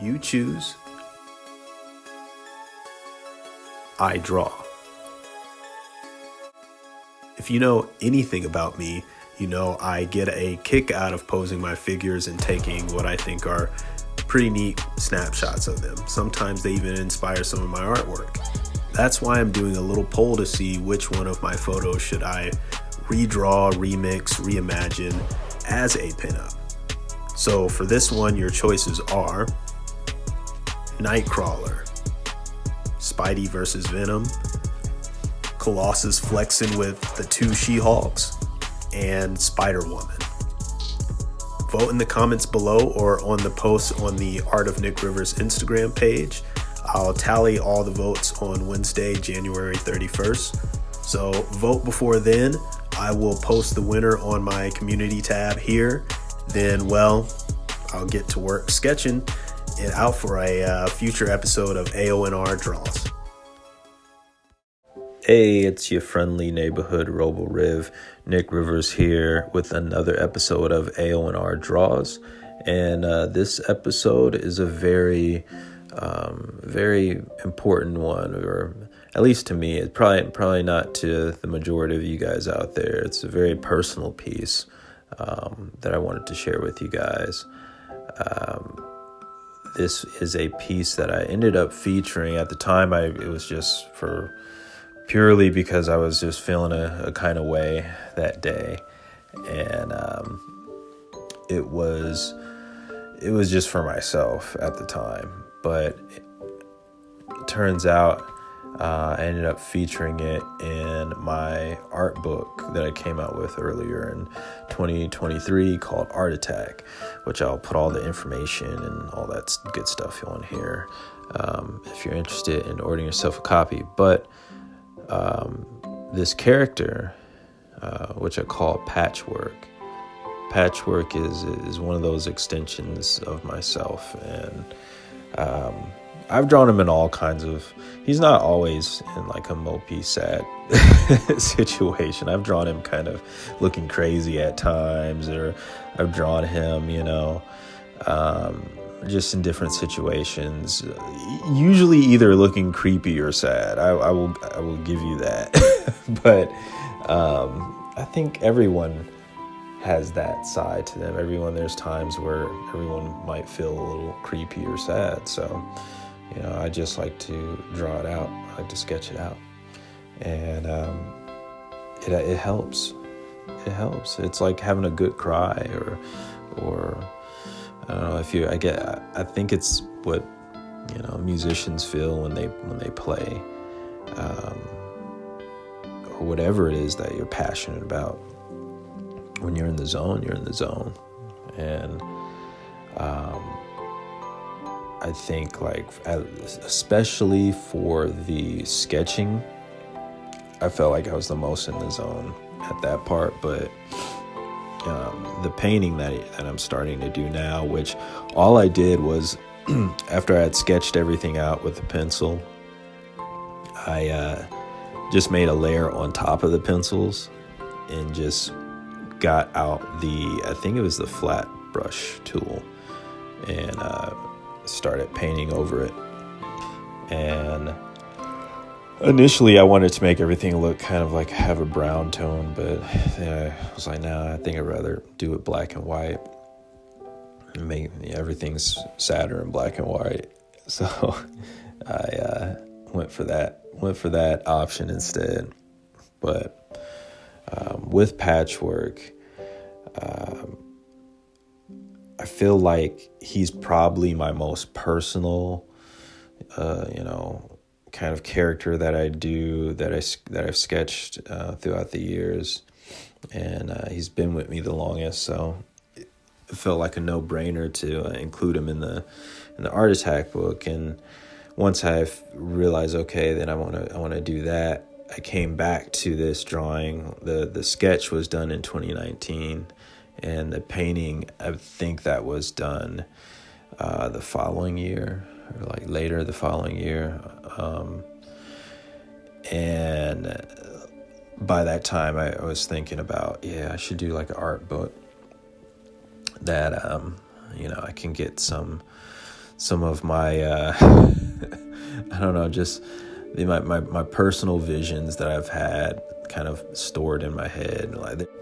You choose. I draw. If you know anything about me, you know I get a kick out of posing my figures and taking what I think are pretty neat snapshots of them. Sometimes they even inspire some of my artwork. That's why I'm doing a little poll to see which one of my photos should I redraw, remix, reimagine as a pinup. So for this one, your choices are Nightcrawler, Spidey versus Venom, Colossus flexing with the two She-Hulks, and Spider-Woman. Vote in the comments below or on the post on the Art of Nick Rivers Instagram page. I'll tally all the votes on Wednesday, January 31st. So vote before then. I will post the winner on my community tab here. Then, well, I'll get to work sketching it out for a future episode of AONR Draws. Hey, it's your friendly neighborhood Robo-Riv, Nick Rivers here with another episode of AONR Draws. And this episode is a very important one, or at least to me. It's probably not to the majority of you guys out there. It's a very personal piece that I wanted to share with you guys. This is a piece that I ended up featuring. At the time, it was just purely because I was just feeling a kind of way that day, and it was just for myself at the time. But it turns out I ended up featuring it in my art book that I came out with earlier in 2023 called Art Attack, which I'll put all the information and all that good stuff on here if you're interested in ordering yourself a copy. But this character, which I call Patchwork is one of those extensions of myself, and I've drawn him in all kinds of. He's not always in like a mopey, sad situation. I've drawn him kind of looking crazy at times, or I've drawn him, just in different situations. Usually either looking creepy or sad. I will give you that. But I think everyone has that side to them. There's times where everyone might feel a little creepy or sad. So, I just like to draw it out. I like to sketch it out. And it helps. It helps. It's like having a good cry or I don't know I think it's what, musicians feel when they play, or whatever it is that you're passionate about. When you're in the zone, you're in the zone. And I think especially for the sketching, I felt like I was the most in the zone at that part. But the painting that I'm starting to do now, which all I did was after I had sketched everything out with the pencil, I just made a layer on top of the pencils and just got out I think it was the flat brush tool, and started painting over it. And initially I wanted to make everything look kind of like have a brown tone, but I was like, nah, I think I'd rather do it black and white and make everything's sadder in black and white. So I went for that option instead. But with Patchwork, I feel like he's probably my most personal, kind of character that I do, that I've sketched throughout the years, and he's been with me the longest. So it felt like a no-brainer to include him in the Art Attack book. And once I realized, okay, then I want to do that, I came back to this drawing. The sketch was done in 2019, and the painting, I think that was done the following year, or like later the following year. And by that time I was thinking about, I should do like an art book. that I can get some of my I don't know, just my personal visions that I've had kind of stored in my head.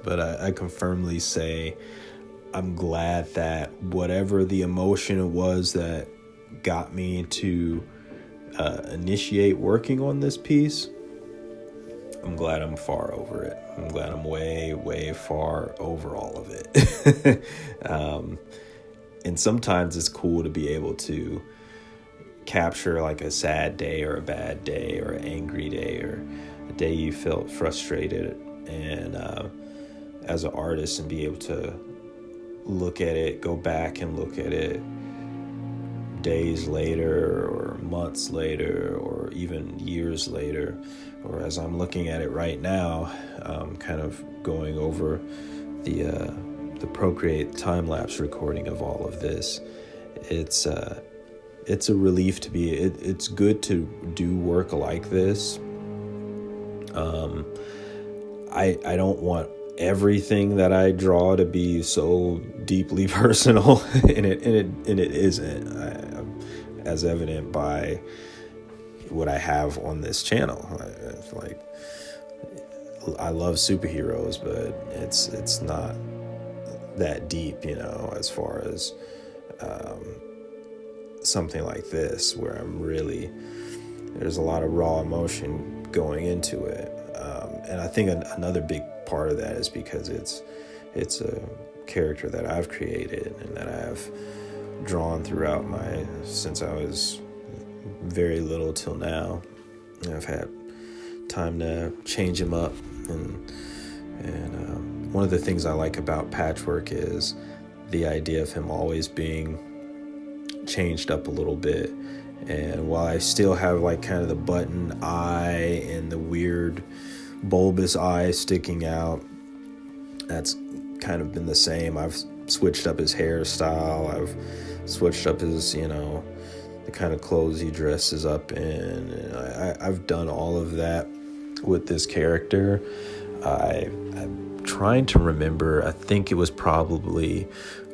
But I can firmly say I'm glad that whatever the emotion it was that got me to initiate working on this piece, I'm glad I'm far over it. I'm glad I'm way, way far over all of it. And sometimes it's cool to be able to capture like a sad day or a bad day or an angry day or a day you felt frustrated, and as an artist, and be able to look at it, go back and look at it days later or months later or even years later, or as I'm looking at it right now, kind of going over the Procreate time-lapse recording of all of this. It's a relief to be. It's good to do work like this. I don't want everything that I draw to be so deeply personal, and it isn't, as evident by what I have on this channel. I love superheroes, but it's not that deep, as far as something like this, where there's a lot of raw emotion going into it. And I think another big part of that is because it's a character that I've created and that I've drawn throughout since I was very little till now. And I've had time to change him up, and one of the things I like about Patchwork is the idea of him always being changed up a little bit. And while I still have like kind of the button eye and the weird bulbous eye sticking out, that's kind of been the same. I've switched up his hairstyle, I've switched up his, the kind of clothes he dresses up in. I've done all of that with this character. I'm trying to remember, I think it was probably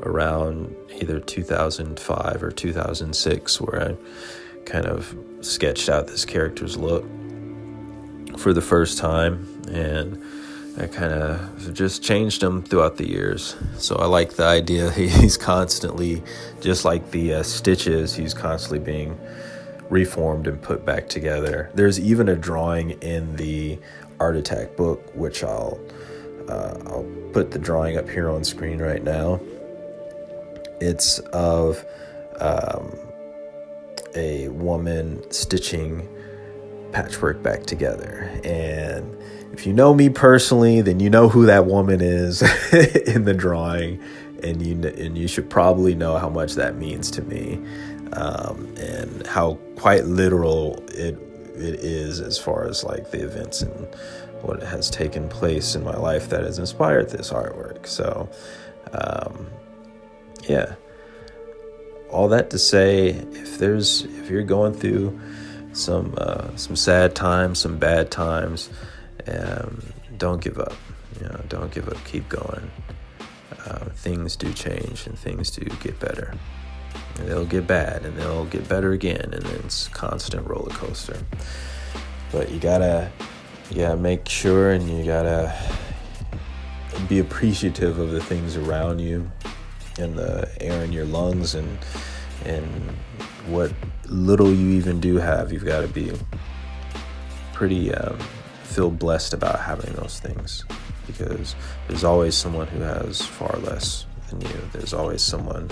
around either 2005 or 2006 where I kind of sketched out this character's look for the first time, and I kind of just changed him throughout the years. So I like the idea he's constantly, just like the stitches, he's constantly being reformed and put back together. There's even a drawing in the Art Attack book, which I'll put the drawing up here on screen right now. It's of a woman stitching patchwork back together, and if you know me personally, then you know who that woman is in the drawing, and you should probably know how much that means to me, and how quite literal it is as far as like the events and what has taken place in my life that has inspired this artwork. So yeah, all that to say, if you're going through some sad times, some bad times, don't give up. Don't give up. Keep going. Things do change and things do get better. And they'll get bad and they'll get better again, and it's a constant roller coaster. But you gotta make sure, and you gotta be appreciative of the things around you and the air in your lungs, and what little you even do have. You've got to be pretty feel blessed about having those things, because there's always someone who has far less than you. There's always someone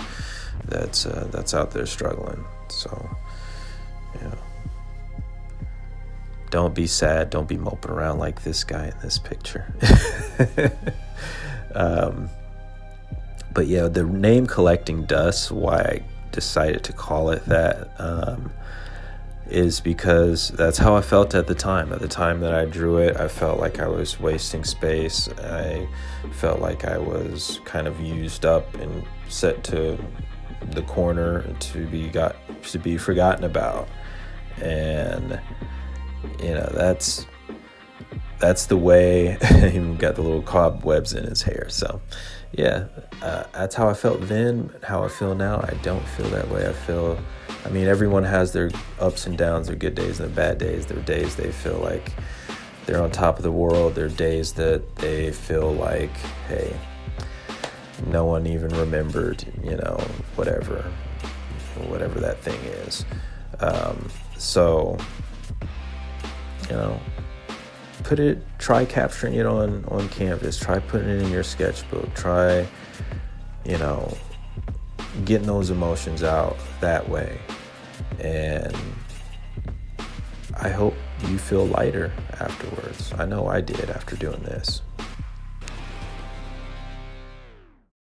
that's out there struggling. So don't be sad, don't be moping around like this guy in this picture. But yeah, the name Collecting Dust, why I decided to call it that, is because that's how I felt at the time. At the time that I drew it, I felt like I was wasting space. I felt like I was kind of used up and set to the corner to be forgotten about. And that's that's the way. He even got the little cobwebs in his hair. So yeah, that's how I felt then. How I feel now, I don't feel that way. I mean, everyone has their ups and downs, their good days and their bad days. Their days they feel like they're on top of the world. Their days that they feel like, hey, no one even remembered, whatever that thing is. So, try capturing it on canvas. Try putting it in your sketchbook. Try, getting those emotions out that way. And I hope you feel lighter afterwards. I know I did after doing this.